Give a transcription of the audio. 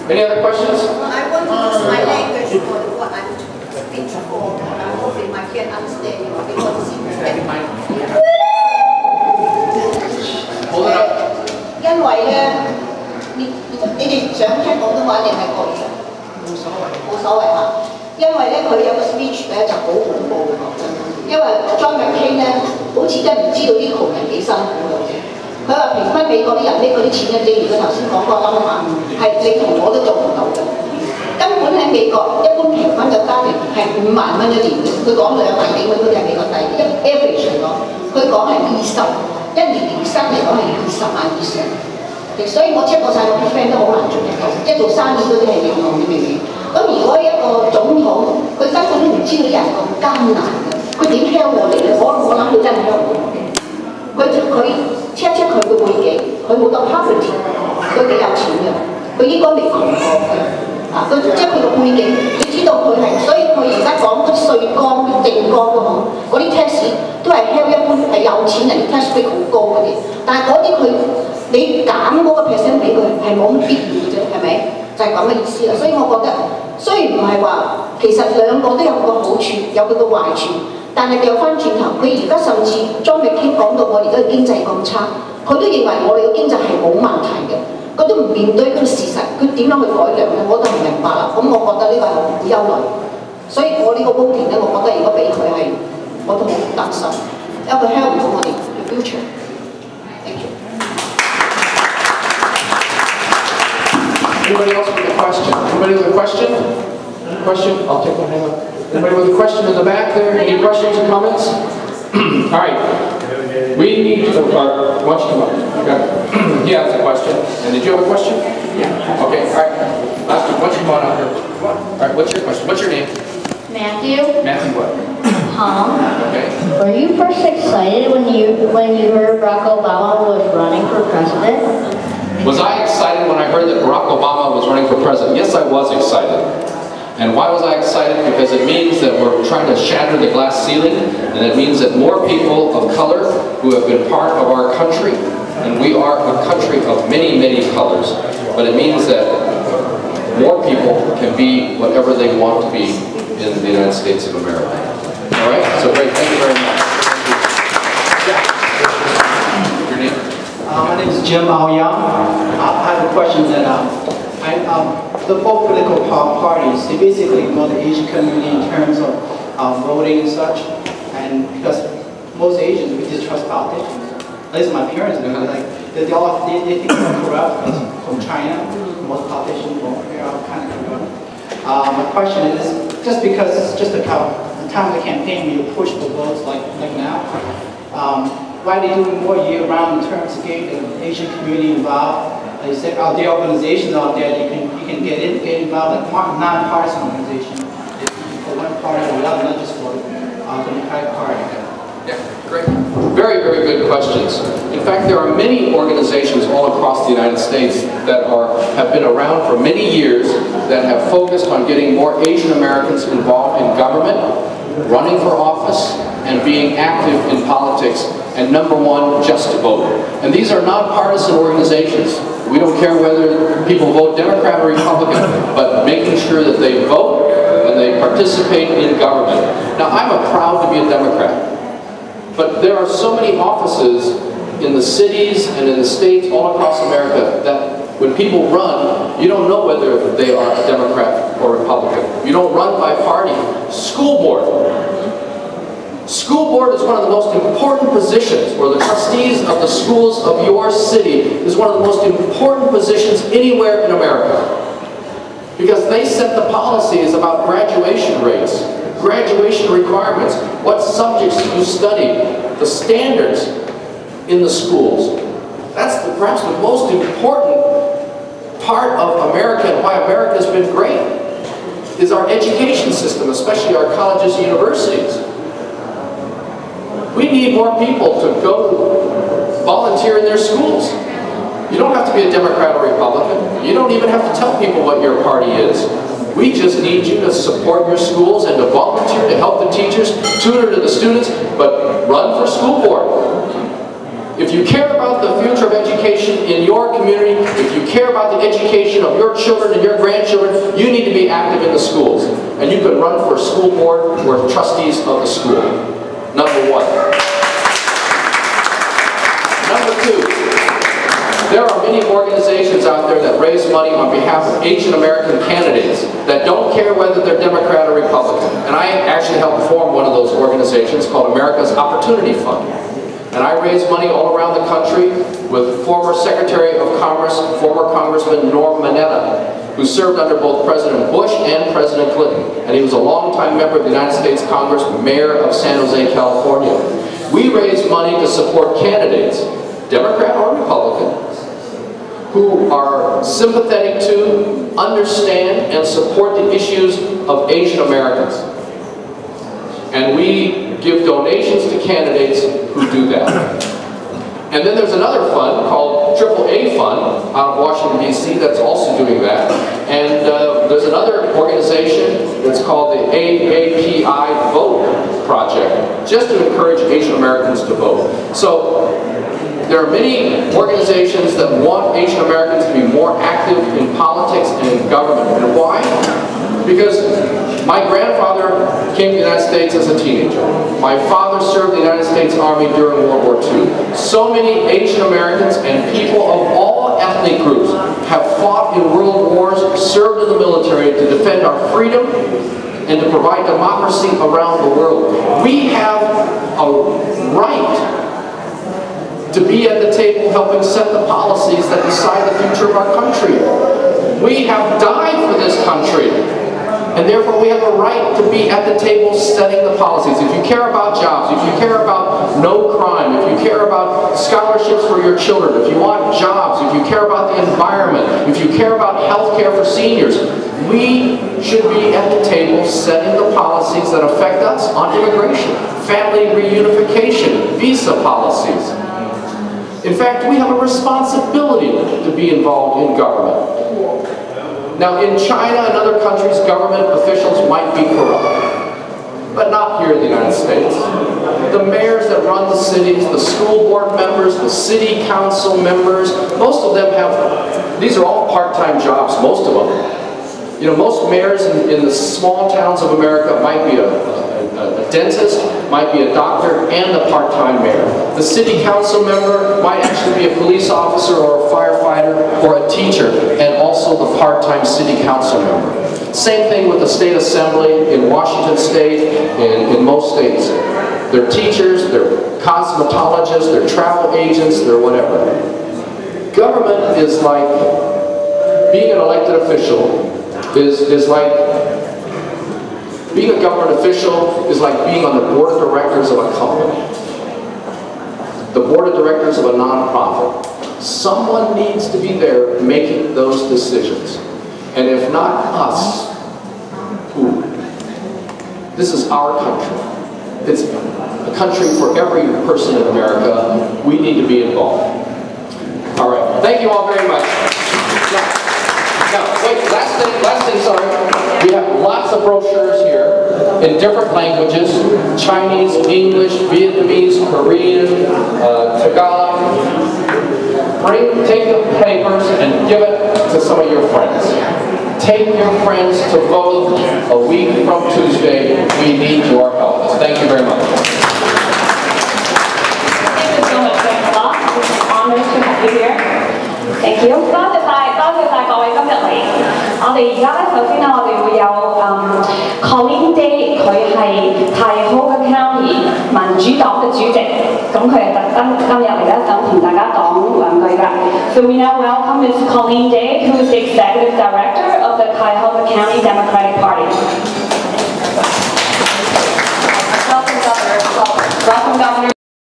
Any other questions? I want to use my language for what I'm speaking for. I'm hoping my kid understand you because it's Hold it up. 因為咧，你哋想聽廣東話定係國語啊？冇所謂嚇。因為咧，佢有個 speech 咧就好恐怖嘅講真。因為 John McCain 咧，好似真唔知道啲窮人幾辛苦嘅啫。佢話平均美國啲人搦嗰啲錢嘅，正如佢頭先講個 number 係你同我都做唔到嘅。根本喺美國一般平均嘅家庭係5萬蚊一年嘅，佢講2萬幾蚊嗰啲係美國第一 average 嚟講，佢講係一年年薪嚟講係20萬以上。所以我 check 過曬我啲 friend 都好難做得到，即係做生意嗰啲係零用嘅未。咁如果一個總統佢根本都唔知道人咁艱難嘅，佢點 help 我哋咧？我諗佢真係 help 我哋。佢 check 佢嘅背景，佢好多 property， 佢幾有錢嘅，佢應該未窮過嘅。佢即係佢個背景，你知道佢係，所以佢而家講啲稅綱、啲政綱都好，嗰啲 tax 都係 help 一般係有錢人 tax rate 好高嗰啲，但係嗰啲佢你減嗰個 percent 俾佢係冇乜必要嘅啫，係咪？就係咁嘅意思啦。所以我覺得雖然唔係話其實兩個都有個好處，有佢個壞處。但係掉翻轉頭，佢而家甚至John McCain講到我而家嘅經濟咁差，佢都認為我哋嘅經濟係冇問題嘅，佢都唔面對嗰個事實，佢點樣去改良咧？我都唔明白啦。咁我覺得呢個係好憂慮，所以我呢個 voting 咧，我覺得如果俾佢係，我都好擔心，因為佢 help 唔到我哋嘅 future。Thank you. Anybody else with a question? Anybody with a question? Question? I'll take one. Hang on. Anybody with a question in the back there? Any questions or comments? All right. We need to, why don't you come up? Okay. He has a question. And did you have a question? Yeah. Okay, all right. Last one. Why don't you come on up here? Come on. All right, what's your question? What's your name? Matthew. Matthew what? Okay. Were you first excited when you heard Barack Obama was running for president? Was I excited when I heard that Barack Obama was running for president? Yes, I was excited. And why was I excited? Because it means that we're trying to shatter the glass ceiling, and it means that more people of color who have been part of our country, and we are a country of many, many colors, but it means that more people can be whatever they want to be in the United States of America. All right? So great. Thank you very much. Your name? My name is Jim Aoyang. I have a question that the both political parties, they basically ignore the Asian community in terms of voting and such, and because most Asians, we distrust politicians. At least my parents do. Like they think they're corrupt from China. Most politicians are kind of corrupt. My question is, just because it's just the time of the campaign when you push for votes like now, why are they doing more year-round in terms of getting the Asian community involved? They said, are there organizations out there that you can get involved, like non-partisan organizations, for one party or the other, not just for the Democratic Party. Yeah, great. Very, very good questions. In fact, there are many organizations all across the United States that have been around for many years that have focused on getting more Asian Americans involved in government, running for office, and being active in politics, and number one, just to vote. And these are nonpartisan organizations. We don't care whether people vote Democrat or Republican, but making sure that they vote and they participate in government. Now, I'm proud to be a Democrat, but there are so many offices in the cities and in the states all across America that when people run, you don't know whether they are a Democrat or Republican. You don't run by party. School board. School board is one of the most important positions, or the trustees of the schools of your city is one of the most important positions anywhere in America. Because they set the policies about graduation rates, graduation requirements, what subjects you study, the standards in the schools. That's perhaps the most important part of America, and why America has been great, is our education system, especially our colleges and universities. We need more people to go volunteer in their schools. You don't have to be a Democrat or Republican. You don't even have to tell people what your party is. We just need you to support your schools and to volunteer to help the teachers, tutor to the students, but run for school board. If you care about the future of education in your community, if you care about the education of your children and your grandchildren, you need to be active in the schools. And you can run for a school board or trustees of the school. Number one. Number two, there are many organizations out there that raise money on behalf of Asian American candidates that don't care whether they're Democrat or Republican. And I actually helped form one of those organizations called America's Opportunity Fund. And I raise money all around the country with former Secretary of Commerce, former Congressman Norm Mineta, who served under both President Bush and President Clinton. And he was a longtime member of the United States Congress, mayor of San Jose, California. We raise money to support candidates, Democrat or Republican, who are sympathetic to, understand, and support the issues of Asian Americans. And we give donations to candidates who do that. And then there's another fund called AAA Fund out of Washington, D.C. that's also doing that. And there's another organization that's called the AAPI Vote Project, just to encourage Asian Americans to vote. So there are many organizations that want Asian Americans to be more active in politics and in government. And why? Because my grandfather came to the United States as a teenager. My father served the United States Army during World War II. So many Asian Americans and people of all ethnic groups have fought in world wars, served in the military to defend our freedom and to provide democracy around the world. We have a right to be at the table helping set the policies that decide the future of our country. We have died for this country. And therefore we have a right to be at the table setting the policies. If you care about jobs, if you care about no crime, if you care about scholarships for your children, if you want jobs, if you care about the environment, if you care about health care for seniors, we should be at the table setting the policies that affect us on immigration, family reunification, visa policies. In fact, we have a responsibility to be involved in government. Now, in China and other countries, government officials might be corrupt, but not here in the United States. The mayors that run the cities, the school board members, the city council members, most of them have, these are all part-time jobs, most of them. You know, most mayors in the small towns of America might be a dentist, might be a doctor, and a part-time mayor. The city council member might actually be a police officer or a firefighter or a teacher, and also the part-time city council member. Same thing with the state assembly in Washington state, in most states. They're teachers, they're cosmetologists, they're travel agents, they're whatever. Government is like, being an elected official is like, being a government official is like being on the board of directors of a company, the board of directors of a nonprofit. Someone needs to be there making those decisions. And if not us, who? This is our country. It's a country for every person in America. We need to be involved. All right. Thank you all very much. Now, wait, last thing, sorry. We have lots of brochures here in different languages: Chinese, English, Vietnamese, Korean, Tagalog. Take the papers and give it to some of your friends. Take your friends to vote a week from Tuesday. We need your help. Thank you very much. Thank you so much, Dr. Locke. It's an honor to have you here. Thank you. 多謝晒各位今日嚟。我哋而家咧，首先咧，我哋會有Colleen Day， 佢係Cuyahoga County 民主黨嘅主席，咁佢係特登今日嚟咧，想同大家講兩句㗎。So we now welcome Ms. Colleen Day, who is the Executive Director of the Cuyahoga County Democratic